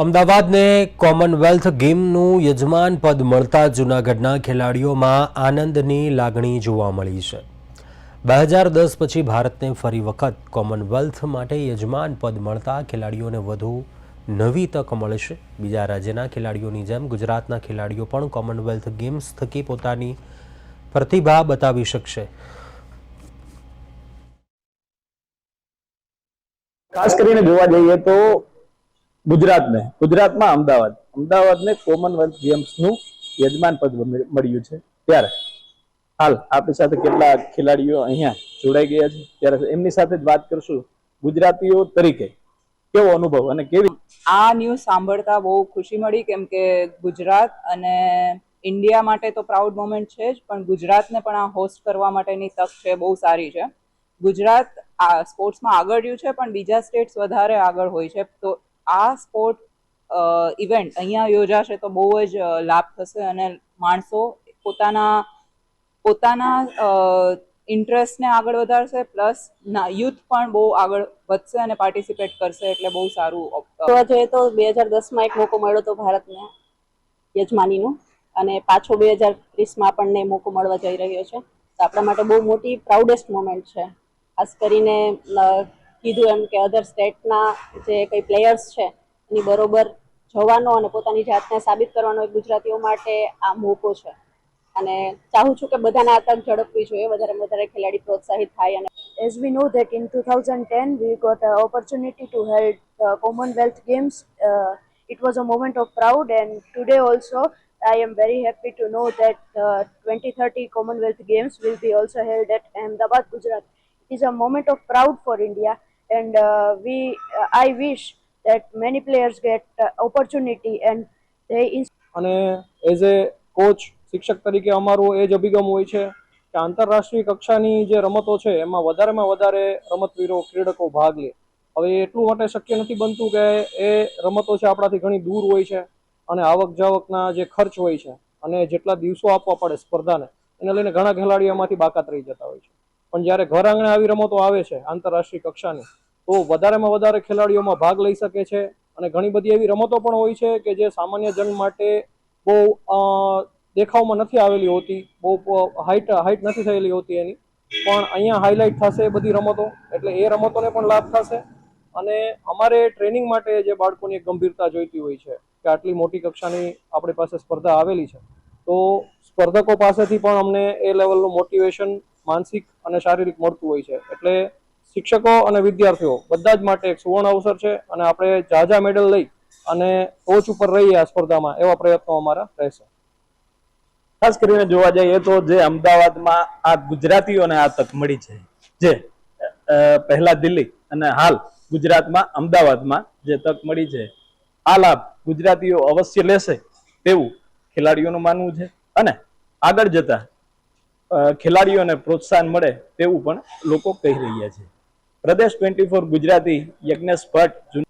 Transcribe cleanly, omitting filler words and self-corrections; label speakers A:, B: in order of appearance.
A: અમદાવાદને કોમનવેલ્થ ગેમનું યજમાન પદ મળતા જૂનાગઢના ખેલાડીઓમાં આનંદની લાગણી જોવા મળી છે। 2010 પછી ભારતને ફરી વખત કોમનવેલ્થ માટે યજમાન પદ મળતા ખેલાડીઓને વધુ નવી તક મળશે। બીજા રાજ્યના ખેલાડીઓની જેમ ગુજરાતના ખેલાડીઓ પણ કોમનવેલ્થ ગેમ્સ થકી પોતાની પ્રતિભા બતાવી શકશે।
B: ખાસ કરીને જોવા જઈએ તો ગુજરાતમાં અમદાવાદને કોમનવેલ્થ ગેમ્સનું યજમાન પદ મળ્યું છે। ત્યારે હાલ આપણી સાથે કેટલા ખેલાડીઓ અહીંયા જોડાઈ ગયા છે, ત્યારે એમની સાથે જ વાત કરશું। ગુજરાતીઓ તરીકે કેવો અનુભવ અને કેવી
C: આ ન્યૂઝ સાંભળતા બહુ ખુશી મળી, કેમ કે ગુજરાત અને ઇન્ડિયા માટે તો પ્રાઉડ મોમેન્ટ છે જ, પણ ગુજરાતને પણ આ હોસ્ટ કરવા માટેની તક છે, બહુ સારી છે। ગુજરાત આ સ્પોર્ટ્સમાં આગળ રહ્યું છે, પણ બીજા સ્ટેટ્સ વધારે આગળ હોય છે, તો આ સ્પોર્ટ ઇવેન્ટ અહીંયા યોજાશે તો બહુ જ લાભ થશે અને માણસો પોતાના ઇન્ટરેસ્ટને આગળ વધારશે, પ્લસ યુથ પણ બહુ આગળ વધશે અને પાર્ટિસિપેટ કરશે, એટલે બહુ સારું।
D: જોવા જઈએ તો 2010માં એક મોકો મળ્યો હતો ભારતને યજમાનીનો, અને પાછો 2030માં આપણને મોકો મળવા જઈ રહ્યો છે, તો આપણા માટે બહુ મોટી પ્રાઉડેસ્ટ મોમેન્ટ છે। ખાસ કરીને કીધું એમ કે અધર સ્ટેટના જે કંઈ પ્લેયર્સ છે એની બરોબર જવાનો અને પોતાની જાતને સાબિત કરવાનો એક ગુજરાતીઓ માટે આ મોકો છે, અને ચાહું છું કે બધાને આ તક ઝડપવી જોઈએ, વધારેમાં વધારે ખેલાડી પ્રોત્સાહિત થાય। અને
E: As we know that in 2010 we got an opportunity to hold the Commonwealth Games. It was a moment of proud, and today also I am very happy to know that 2030 Commonwealth Games will be also held at Ahmedabad, Gujarat. It is a moment of proud for India, and I wish that many players get opportunity and they
F: અને as a coach શિક્ષક તરીકે અમારો એ જ અભિગમ હોય છે કે આંતરરાષ્ટ્રીય કક્ષાની જે રમતો છે એમાં વધારેમાં વધારે રમતવીરો ક્રીડકો ભાગ લે। હવે એટલું માટે શક્ય નથી બનતું કે એ રમતો છે આપણાથી ઘણી દૂર હોય છે, અને આવક જાવકના જે ખર્ચ હોય છે અને જેટલા દિવસો આપવા પડે સ્પર્ધાને, એને લઈને ઘણા ખેલાડીઓ એમાંથી બાકાત રહી જતા હોય છે। પણ જ્યારે ઘર આંગણે આવી રમતો આવે છે આંતરરાષ્ટ્રીય કક્ષાની, તો વધારેમાં વધારે ખેલાડીઓમાં ભાગ લઈ શકે છે, અને ઘણી બધી એવી રમતો પણ હોય છે કે જે સામાન્ય જન માટે બહુ દેખાવમાં નથી આવેલી હોતી, બહુ હાઈટ નથી થયેલી હોતી એની, પણ અહીંયા હાઇલાઇટ થશે બધી રમતો, એટલે એ રમતોને પણ લાભ થશે। અને અમારે ટ્રેનિંગ માટે જે બાળકોની એક ગંભીરતા જોઈતી હોય છે કે આટલી મોટી કક્ષાની આપણી પાસે સ્પર્ધા આવેલી છે, તો સ્પર્ધકો પાસેથી પણ અમને એ લેવલનું મોટિવેશન માનસિક અને શારીરિક મળતું હોય છે। એટલે શિક્ષકો અને વિદ્યાર્થીઓ બધા જ માટે એક સુવર્ણ અવસર છે, અને આપણે ઝાઝા મેડલ લઈ અને ટોચ ઉપર રહીએ આ સ્પર્ધામાં, એવા પ્રયત્નો અમારા રહેશે।
B: ખાસ કરીને જોવા જઈએ તો જે અમદાવાદમાં આ ગુજરાતીઓને આ તક મળી છે, જે પહેલા દિલ્હી અને હાલ ગુજરાતમાં અમદાવાદમાં જે તક મળી છે, આ લાભ ગુજરાતીઓ અવશ્ય લેશે તેવું ખેલાડીઓનું માનવું છે, અને આગળ જતા ખેલાડીઓને પ્રોત્સાહન મળે તેવું પણ લોકો કહી રહ્યા છે। પ્રદેશ 24 ગુજરાતી યજ્ઞેશ ભટ્ટ।